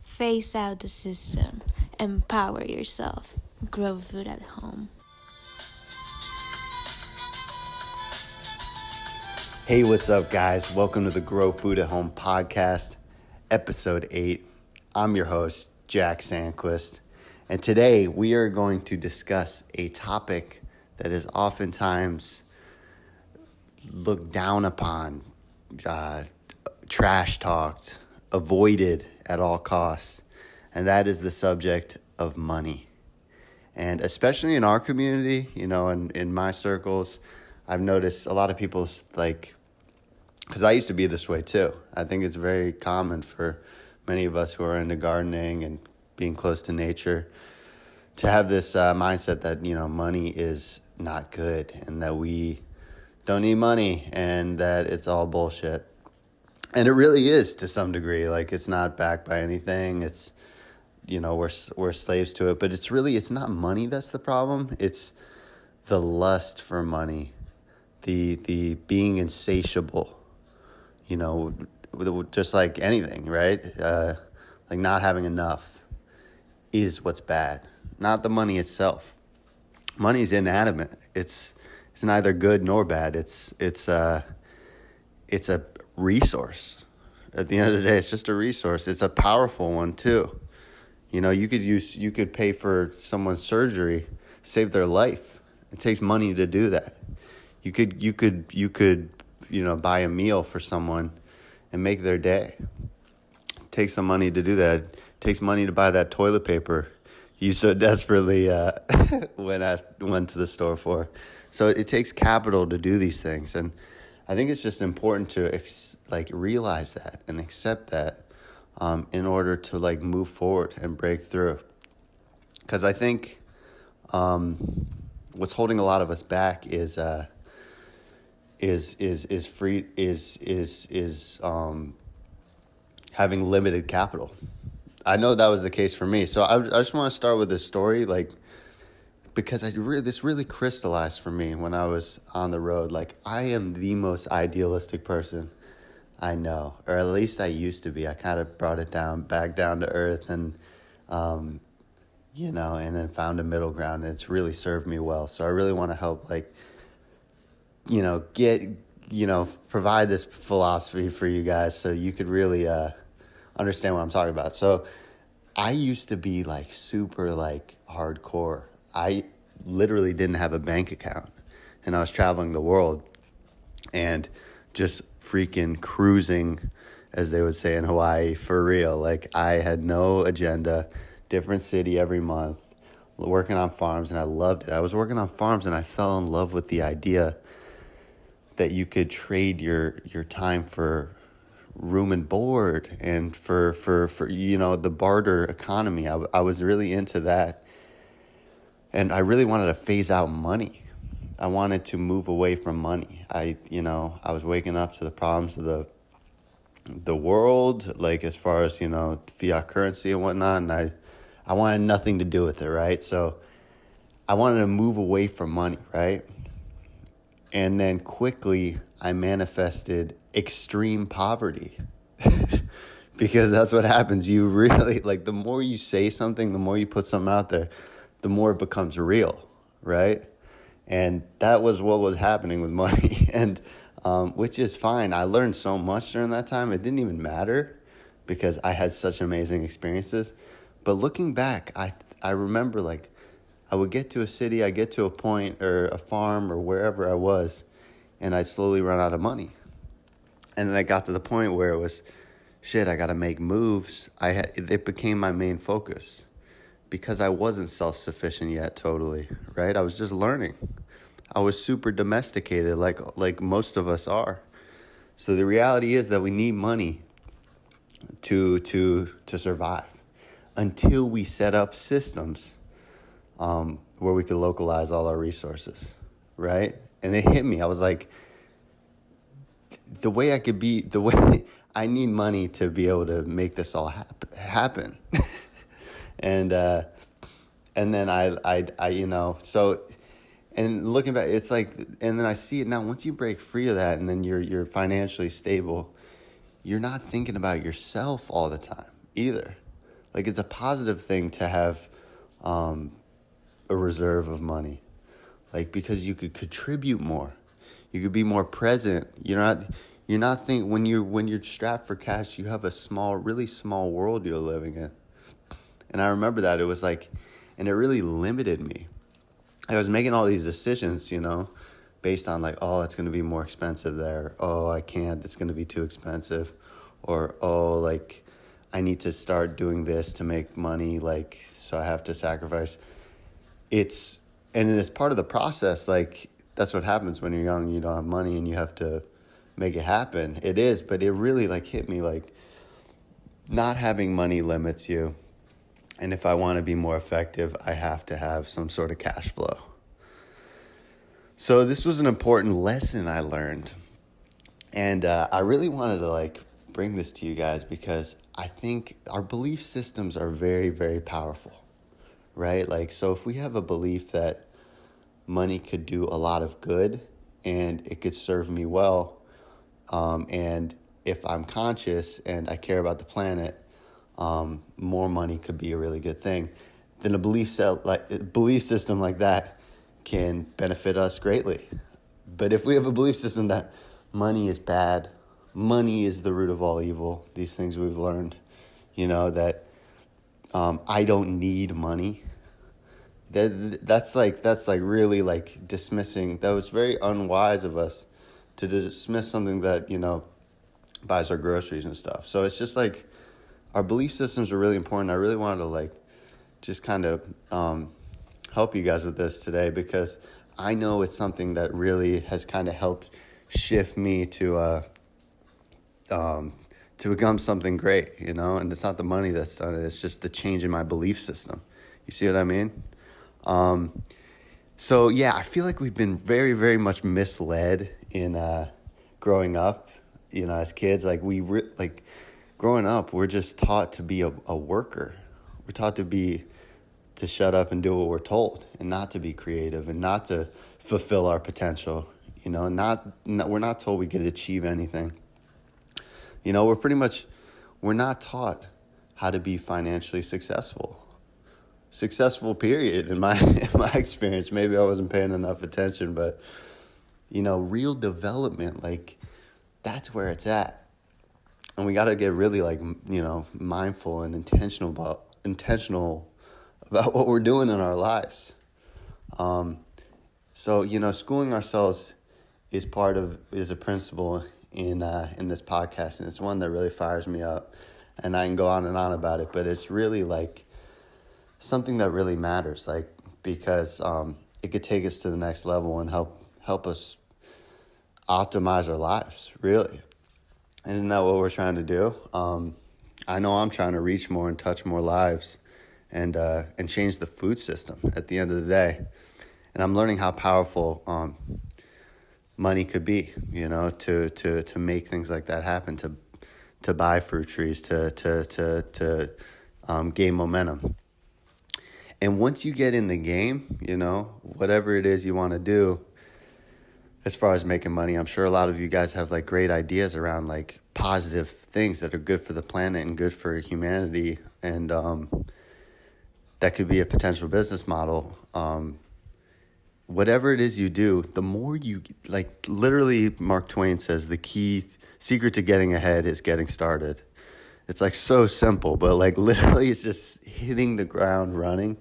Phase out the system. Empower yourself. Grow food at home. Hey, what's up, guys? Welcome to the Grow Food at Home podcast, episode 8. I'm your host, Jack Sandquist, and today we are going to discuss a topic that is oftentimes looked down upon, trash talked, avoided at all costs, and that is the subject of money. And especially in our community, in my circles, I've noticed a lot of people because I used to be this way too. I think it's very common for many of us who are into gardening and being close to nature to have this mindset that, money is not good and that we don't need money and that it's all bullshit. And it really is to some degree. Like, it's not backed by anything. It's, we're slaves to it. But it's not money that's the problem. It's the lust for money. The being insatiable, just like anything, right? Like not having enough is what's bad, not the money itself. Money is inanimate. It's neither good nor bad. It's a resource. At the end of the day, it's just a resource. It's a powerful one too. You could pay for someone's surgery, save their life. It takes money to do that. You could buy a meal for someone and make their day. It takes some money to do that. It takes money to buy that toilet paper you so desperately went to the store for. So it takes capital to do these things, and I think it's just important to realize that and accept that in order to like move forward and break through. Because I think what's holding a lot of us back is having limited capital. I know that was the case for me. So I just want to start with this story, because this really crystallized for me when I was on the road. Like, I am the most idealistic person I know, or at least I used to be. I kind of brought it back down to earth, and and then found a middle ground, and it's really served me well. So I really want to help, provide this philosophy for you guys so you could really understand what I'm talking about. So I used to be super hardcore. I literally didn't have a bank account, and I was traveling the world and just freaking cruising, as they would say in Hawaii, for real. Like, I had no agenda, different city every month, working on farms, and I loved it. I was working on farms, and I fell in love with the idea that you could trade your time for room and board and for the barter economy. I was really into that, and I really wanted to phase out money. I wanted to move away from money. I was waking up to the problems of the world, as far as fiat currency and whatnot, and I wanted nothing to do with it, right? So I wanted to move away from money, right? And then quickly I manifested extreme poverty because that's what happens. You really, the more you say something, the more you put something out there, the more it becomes real, right? And that was what was happening with money, and which is fine. I learned so much during that time. It didn't even matter because I had such amazing experiences. But looking back, I remember I would get to a city, I get to a point or a farm or wherever I was, and I'd slowly run out of money. And then I got to the point where it was, shit, I got to make moves. It became my main focus because I wasn't self-sufficient yet totally, right? I was just learning. I was super domesticated like most of us are. So the reality is that we need money to survive until we set up systems where we could localize all our resources, right? And it hit me. I was like, the way I need money to be able to make this all happen. and then so, and looking back, it's and then I see it now. Once you break free of that, and then you're financially stable, you're not thinking about yourself all the time either. Like, it's a positive thing to have a reserve of money, like, because you could contribute more, you could be more present. You're not think when you're strapped for cash, you have a really small world you're living in. And I remember that it was like, and it really limited me. I was making all these decisions, based on like, oh, it's going to be more expensive there. Oh, I can't. It's going to be too expensive. Or, oh, like, I need to start doing this to make money. Like, so I have to sacrifice. And it's part of the process. Like, that's what happens when you're young and you don't have money and you have to make it happen. It is, but it really like hit me like not having money limits you. And if I want to be more effective, I have to have some sort of cash flow. So this was an important lesson I learned. And I really wanted to like bring this to you guys because I think our belief systems are very, very powerful, right? Like, so if we have a belief that money could do a lot of good and it could serve me well, and if I'm conscious and I care about the planet, more money could be a really good thing. Then a belief system like that can benefit us greatly. But if we have a belief system that money is bad, money is the root of all evil, these things we've learned, that I don't need money. That's like really like dismissing. That was very unwise of us to dismiss something that, buys our groceries and stuff. So it's just like our belief systems are really important. I really wanted to like just kind of help you guys with this today because I know it's something that really has kind of helped shift me to become something great, and it's not the money that's done it. It's just the change in my belief system. You see what I mean? So yeah, I feel like we've been very, very much misled in growing up, as kids. Like growing up, we're just taught to be a worker. We're taught to shut up and do what we're told and not to be creative and not to fulfill our potential. We're not told we could achieve anything. We're not taught how to be financially successful. Successful, period, in my experience. Maybe I wasn't paying enough attention, but, real development, like, that's where it's at. And we got to get really, like, mindful and intentional about what we're doing in our lives. So, schooling ourselves is a principle in this podcast, and it's one that really fires me up. And I can go on and on about it, but it's really like something that really matters, like, because it could take us to the next level and help us optimize our lives, really. Isn't that what we're trying to do? I know I'm trying to reach more and touch more lives and change the food system at the end of the day. And I'm learning how powerful money could be, to make things like that happen, to buy fruit trees, to gain momentum. And once you get in the game, whatever it is you want to do, as far as making money, I'm sure a lot of you guys have like great ideas around like positive things that are good for the planet and good for humanity. And that could be a potential business model. Whatever it is you do, the more you, like, literally Mark Twain says the key secret to getting ahead is getting started. It's like so simple, but like literally it's just hitting the ground running,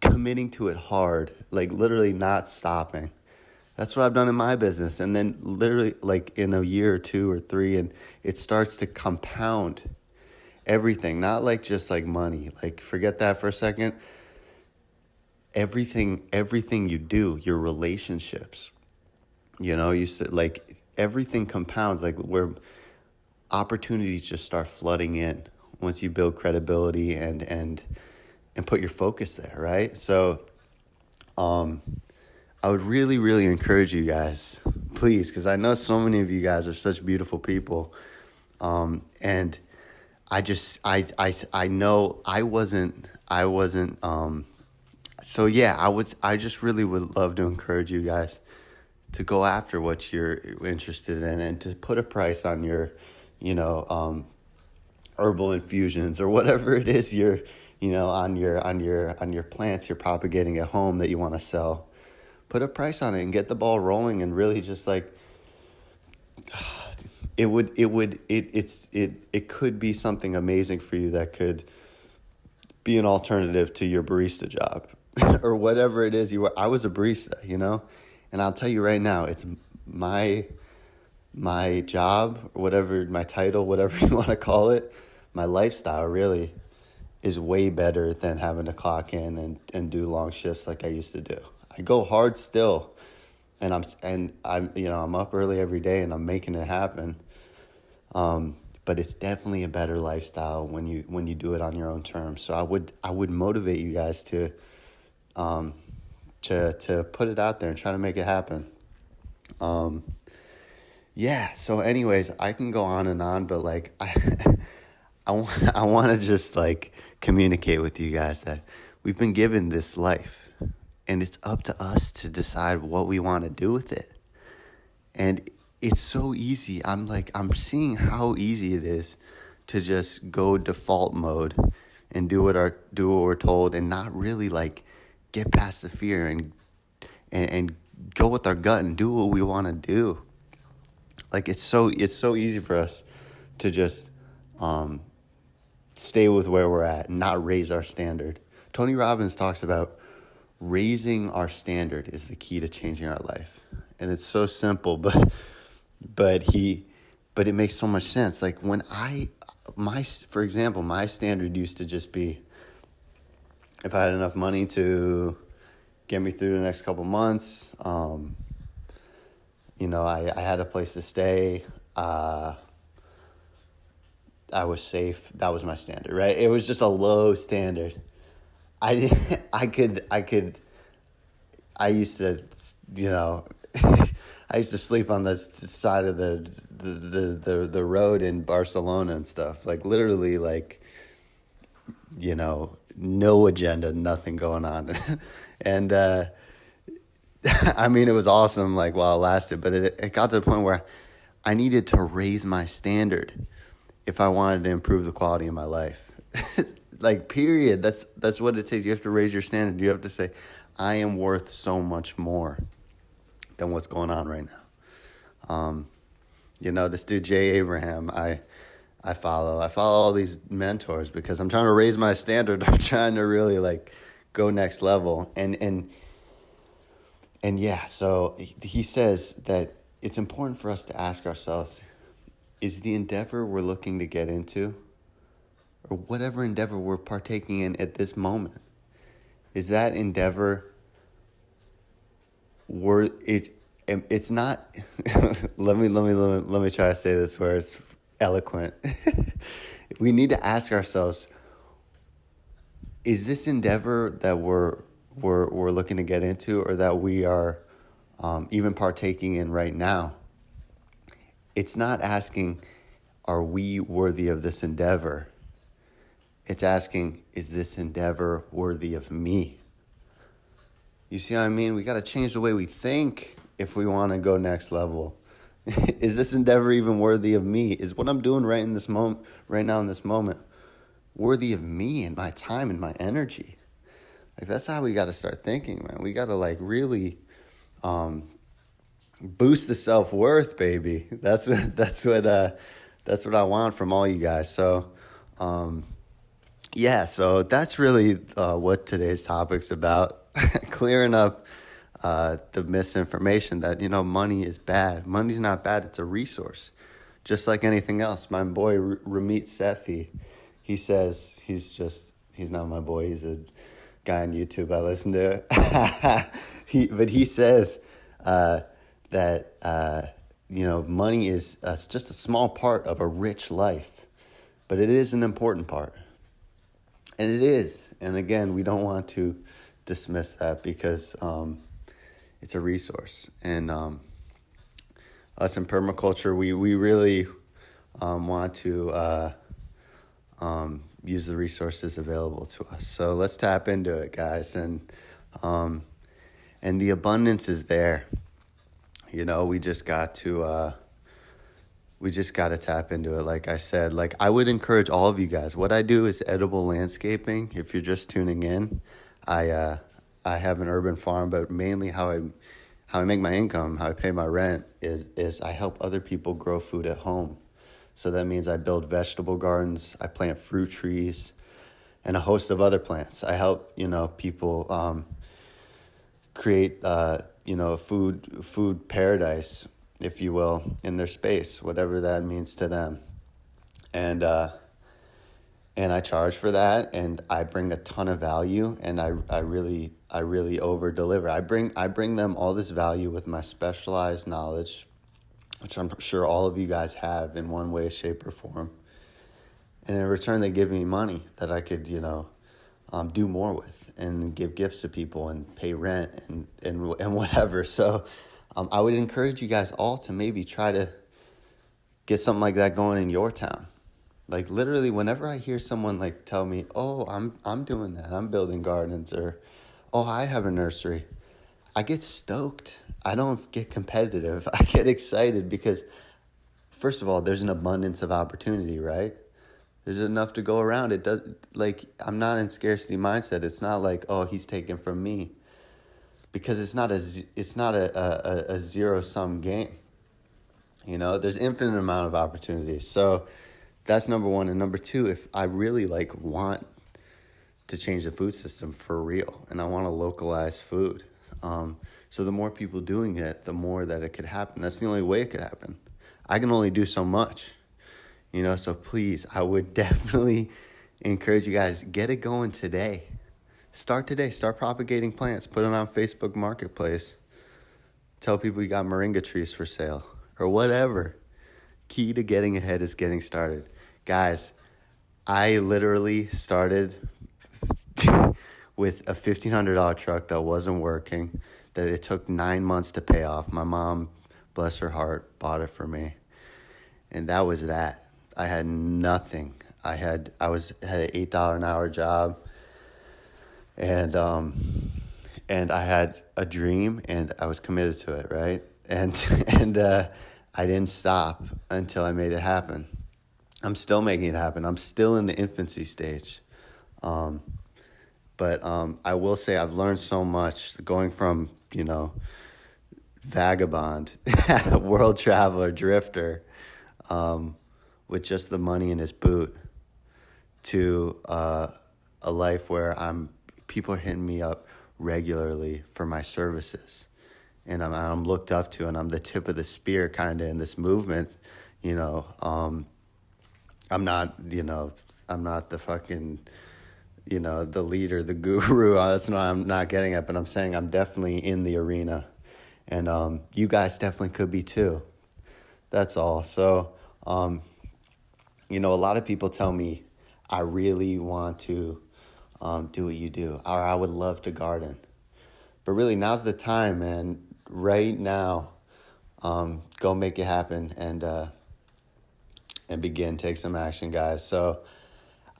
committing to it hard, like literally not stopping. That's what I've done in my business. And then literally like in a year or 2 or 3, and it starts to compound everything, not like just like money. Like forget that for a second. Everything you do, your relationships, you said like everything compounds, like where opportunities just start flooding in once you build credibility and put your focus there, right? So I would really, really encourage you guys, please, because I know so many of you guys are such beautiful people. And I know I wasn't, so yeah, I just really would love to encourage you guys to go after what you're interested in and to put a price on your, herbal infusions or whatever it is you're, on your plants you're propagating at home that you want to sell. Put a price on it and get the ball rolling, and really just like it could be something amazing for you that could be an alternative to your barista job or whatever it is you were. I was a barista, and I'll tell you right now, it's my job, or whatever my title, whatever you want to call it, my lifestyle really is way better than having to clock in and do long shifts like I used to do. I go hard still, and I'm up early every day and I'm making it happen. But it's definitely a better lifestyle when you do it on your own terms. So I would motivate you guys to put it out there and try to make it happen. Yeah. So anyways, I can go on and on, but like I want to just like communicate with you guys that we've been given this life, and it's up to us to decide what we want to do with it. And it's so easy. I'm seeing how easy it is to just go default mode and do what we're told, and not really like get past the fear and go with our gut and do what we want to do. Like it's so easy for us to just stay with where we're at and not raise our standard. Tony Robbins talks about raising our standard is the key to changing our life. And it's so simple, but it makes so much sense. Like when for example, my standard used to just be, if I had enough money to get me through the next couple months, I had a place to stay, I was safe. That was my standard, right? It was just a low standard. I used to, I used to sleep on the side of the road in Barcelona and stuff. Like literally, like, no agenda, nothing going on. And I mean, it was awesome, like, while it lasted. But it got to the point where I needed to raise my standard if I wanted to improve the quality of my life. Like, period. That's what it takes. You have to raise your standard. You have to say, I am worth so much more than what's going on right now. This dude Jay Abraham, I follow all these mentors because I'm trying to raise my standard. I'm trying to really like go next level. And yeah, so he says that it's important for us to ask ourselves, is the endeavor we're looking to get into, or whatever endeavor we're partaking in at this moment, is that endeavor it's not let me try to say this where it's eloquent. We need to ask ourselves, is this endeavor that we're looking to get into, or that we are even partaking in right now? It's not asking, are we worthy of this endeavor? It's asking, is this endeavor worthy of me? You see what I mean? We got to change the way we think if we want to go next level. Is this endeavor even worthy of me? Is what I'm doing right now in this moment, worthy of me and my time and my energy? Like, that's how we got to start thinking, man. We got to like really boost the self-worth, baby. That's what I want from all you guys. So yeah, so that's really what today's topic's about. Clearing up the misinformation that, money is bad. Money's not bad. It's a resource, just like anything else. My boy Ramit Sethi, he says, he's not my boy. He's a guy on YouTube I listen to. He says that money is just a small part of a rich life, but it is an important part. And it is. And again, we don't want to dismiss that because it's a resource. And us in permaculture, we really want to use the resources available to us. So let's tap into it, guys. And the abundance is there. We just got to we just got to tap into it. Like I said, like I would encourage all of you guys. What I do is edible landscaping. If you're just tuning in, I have an urban farm, but mainly how I make my income, how I pay my rent is I help other people grow food at home. So that means I build vegetable gardens, I plant fruit trees, and a host of other plants. I help, people create, food paradise, if you will, in their space, whatever that means to them. And I charge for that, and I bring a ton of value, and I really over deliver. I bring them all this value with my specialized knowledge, which I'm sure all of you guys have in one way, shape, or form. And in return, they give me money that I could, do more with and give gifts to people and pay rent and whatever. So I would encourage you guys all to maybe try to get something like that going in your town. Like literally, whenever I hear someone like tell me, "Oh, I'm doing that. I'm building gardens," or "Oh, I have a nursery," I get stoked. I don't get competitive. I get excited because, first of all, there's an abundance of opportunity, right? There's enough to go around. It does, like, I'm not in scarcity mindset. It's not like, oh, he's taking from me, because it's not a zero sum game. There's infinite amount of opportunities. So that's number one. And number two, if I really want to change the food system for real, and I want to localize food, so the more people doing it, the more that it could happen. That's the only way it could happen. I can only do so much. So please, I would definitely encourage you guys, get it going today. Start today. Start propagating plants. Put it on Facebook Marketplace. Tell people you got moringa trees for sale or whatever. Key to getting ahead is getting started. Guys, I literally started with a $1,500 truck that wasn't working, that it took 9 months to pay off. My mom, bless her heart, bought it for me. And that was that. I had nothing. I had an $8 an hour job, and I had a dream, and I was committed to it, right? And I didn't stop until I made it happen. I'm still making it happen. I'm still in the infancy stage, but I will say I've learned so much going from vagabond, world traveler, drifter, with just the money in his boot, to a life where people are hitting me up regularly for my services, and I'm looked up to, and I'm the tip of the spear kind of in this movement. I'm not the fucking, the leader, the guru. That's what I'm not getting at, but I'm saying I'm definitely in the arena, and you guys definitely could be too. That's all. So, a lot of people tell me, I really want to do what you do, or I would love to garden. But really, now's the time, man. Right now, go make it happen and begin. Take some action, guys. So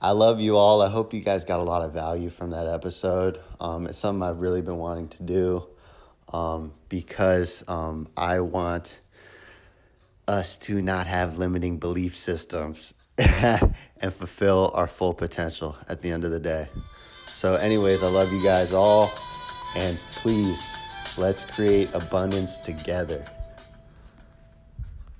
I love you all. I hope you guys got a lot of value from that episode. It's something I've really been wanting to do because I want us to not have limiting belief systems and fulfill our full potential at the end of the day. So anyways, I love you guys all, and please, let's create abundance together.